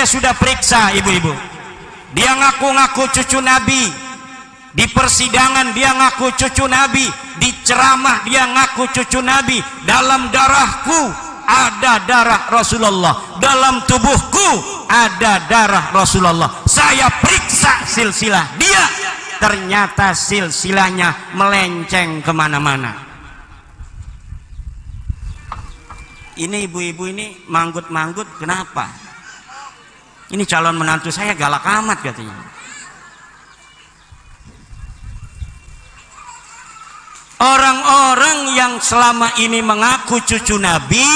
Saya sudah periksa ibu-ibu. Dia ngaku-ngaku cucu Nabi. Di persidangan dia ngaku cucu Nabi. Di ceramah dia ngaku cucu Nabi. Dalam darahku ada darah Rasulullah. Dalam tubuhku ada darah Rasulullah. Saya periksa silsilah dia. Ternyata silsilahnya melenceng kemana-mana. Ini ibu-ibu ini manggut-manggut, kenapa? Ini calon menantu saya galak amat katanya. Orang-orang yang selama ini mengaku cucu Nabi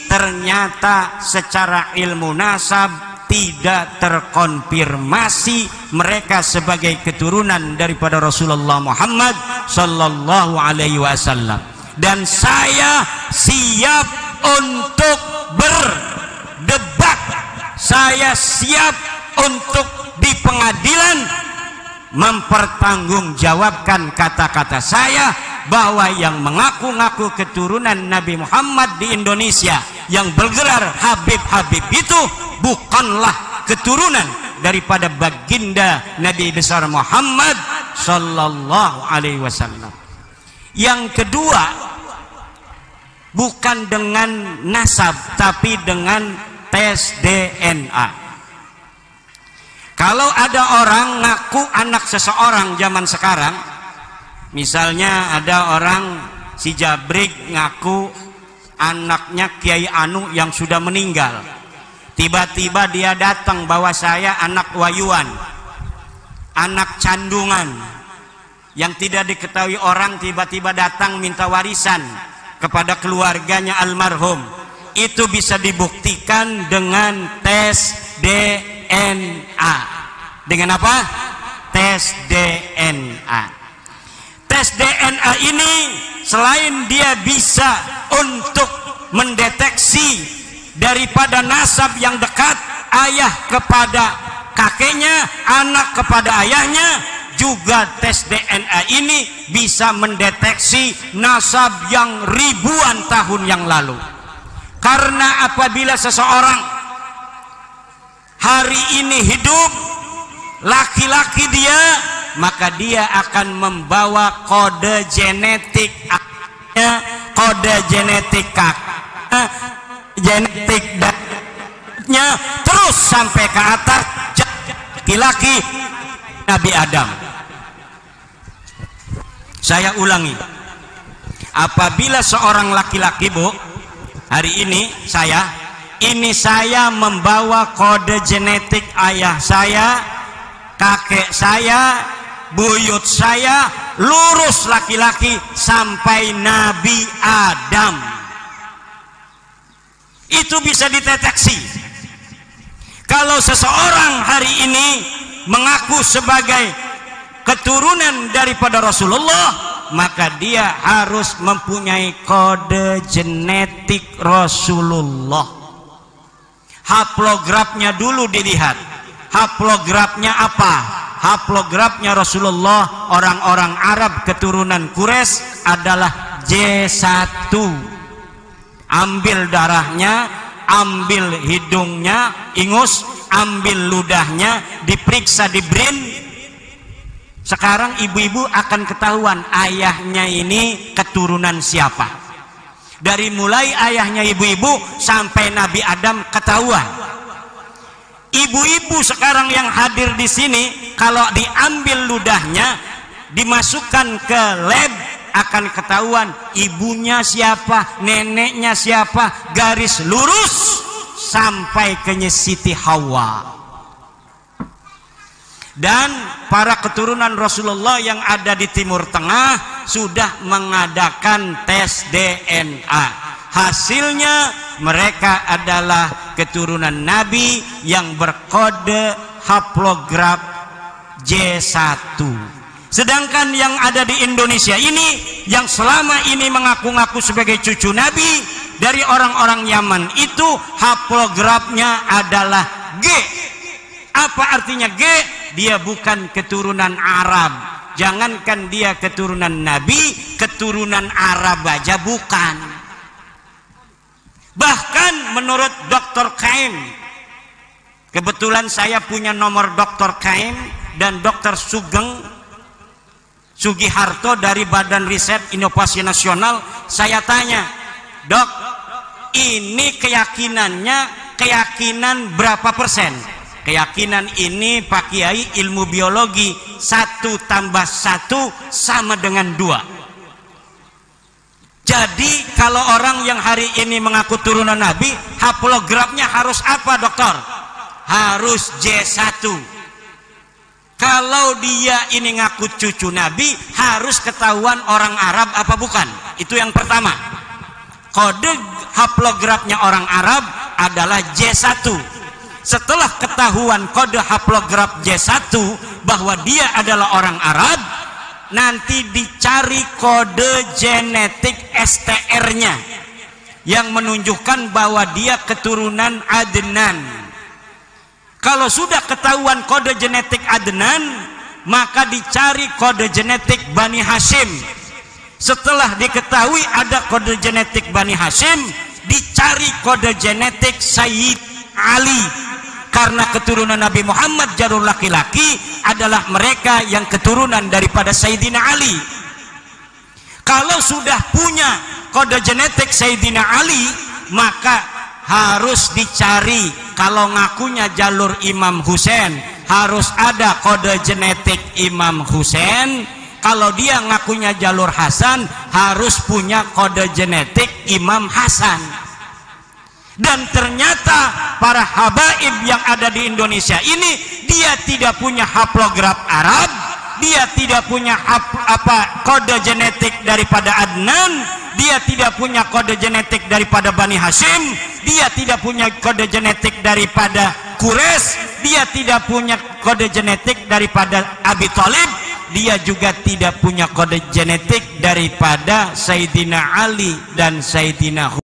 ternyata secara ilmu nasab tidak terkonfirmasi mereka sebagai keturunan daripada Rasulullah Muhammad sallallahu alaihi wasallam. Dan saya siap untuk berdebat, saya siap untuk di pengadilan mempertanggungjawabkan kata-kata saya bahwa yang mengaku-ngaku keturunan Nabi Muhammad di Indonesia yang bergelar Habib-Habib itu bukanlah keturunan daripada baginda Nabi besar Muhammad sallallahu alaihi wasallam. Yang kedua, bukan dengan nasab tapi dengan tes DNA. Kalau ada orang ngaku anak seseorang zaman sekarang, misalnya ada orang si Jabrik ngaku anaknya Kiai Anu yang sudah meninggal, tiba-tiba dia datang bahwa saya anak wayuan, anak candungan yang tidak diketahui orang, tiba-tiba datang minta warisan kepada keluarganya almarhum. Itu bisa dibuktikan dengan tes DNA. Dengan apa? Tes DNA. Tes DNA ini selain dia bisa untuk mendeteksi daripada nasab yang dekat, ayah kepada kakeknya, anak kepada ayahnya, juga tes DNA ini bisa mendeteksi nasab yang ribuan tahun yang lalu. Karena apabila seseorang hari ini hidup, laki-laki dia, maka dia akan membawa kode genetik ayahnya, kode genetik kakaknya, genetik dadanya, terus sampai ke atas laki-laki Nabi Adam. Saya ulangi, apabila seorang laki-laki, Bu, hari ini saya membawa kode genetik ayah saya, kakek saya, buyut saya, lurus laki-laki sampai Nabi Adam. Itu bisa dideteksi. Kalau seseorang hari ini mengaku sebagai keturunan daripada Rasulullah, maka dia harus mempunyai kode genetik Rasulullah. Haplografnya dulu dilihat. Haplografnya apa? Haplografnya Rasulullah, orang-orang Arab keturunan Quraisy adalah J1. Ambil darahnya, ambil hidungnya, ingus, ambil ludahnya, diperiksa di BRIN. Sekarang ibu-ibu akan ketahuan ayahnya ini keturunan siapa. Dari mulai ayahnya ibu-ibu sampai Nabi Adam ketahuan. Ibu-ibu sekarang yang hadir di sini, kalau diambil ludahnya, dimasukkan ke lab, akan ketahuan ibunya siapa, neneknya siapa, garis lurus sampai ke Siti Hawa. Dan para keturunan Rasulullah yang ada di Timur Tengah sudah mengadakan tes DNA. Hasilnya mereka adalah keturunan Nabi yang berkode haplograf J1. Sedangkan yang ada di Indonesia ini, yang selama ini mengaku-ngaku sebagai cucu Nabi dari orang-orang Yaman, itu haplografnya adalah G. Apa artinya G? Dia bukan keturunan Arab. Jangankan dia keturunan Nabi, keturunan Arab aja bukan. Bahkan menurut Dr. Kain, Kebetulan saya punya nomor Dr. Kaim dan Dr. Sugeng Sugiharto dari Badan Riset Inovasi Nasional. Saya tanya, Dok, ini keyakinan berapa persen? Keyakinan ini Pak Kiai ilmu biologi 1 tambah 1 sama dengan 2. Jadi kalau orang yang hari ini mengaku turunan Nabi, haplogramnya harus apa, dokter? Harus J1. Kalau dia ini ngaku cucu Nabi, harus ketahuan orang Arab apa bukan? Itu yang pertama. Kode haplogramnya orang Arab adalah J1. Setelah ketahuan kode haplograf J1 bahwa dia adalah orang Arab, nanti dicari kode genetik STR-nya yang menunjukkan bahwa dia keturunan Adnan. Kalau sudah ketahuan kode genetik Adnan, maka dicari kode genetik Bani Hashim. Setelah diketahui ada kode genetik Bani Hashim, dicari kode genetik Sayyid Ali. Karena keturunan Nabi Muhammad jalur laki-laki adalah mereka yang keturunan daripada Sayyidina Ali. Kalau sudah punya kode genetik Sayyidina Ali, maka harus dicari, kalau ngakunya jalur Imam Husain, harus ada kode genetik Imam Husain. Kalau dia ngakunya jalur Hasan, harus punya kode genetik Imam Hasan. Dan ternyata para habaib yang ada di Indonesia ini, dia tidak punya haplograf Arab, dia tidak punya kode genetik daripada Adnan, dia tidak punya kode genetik daripada Bani Hashim, dia tidak punya kode genetik daripada Quraisy, dia tidak punya kode genetik daripada Abi Thalib, dia juga tidak punya kode genetik daripada Sayyidina Ali dan Sayyidina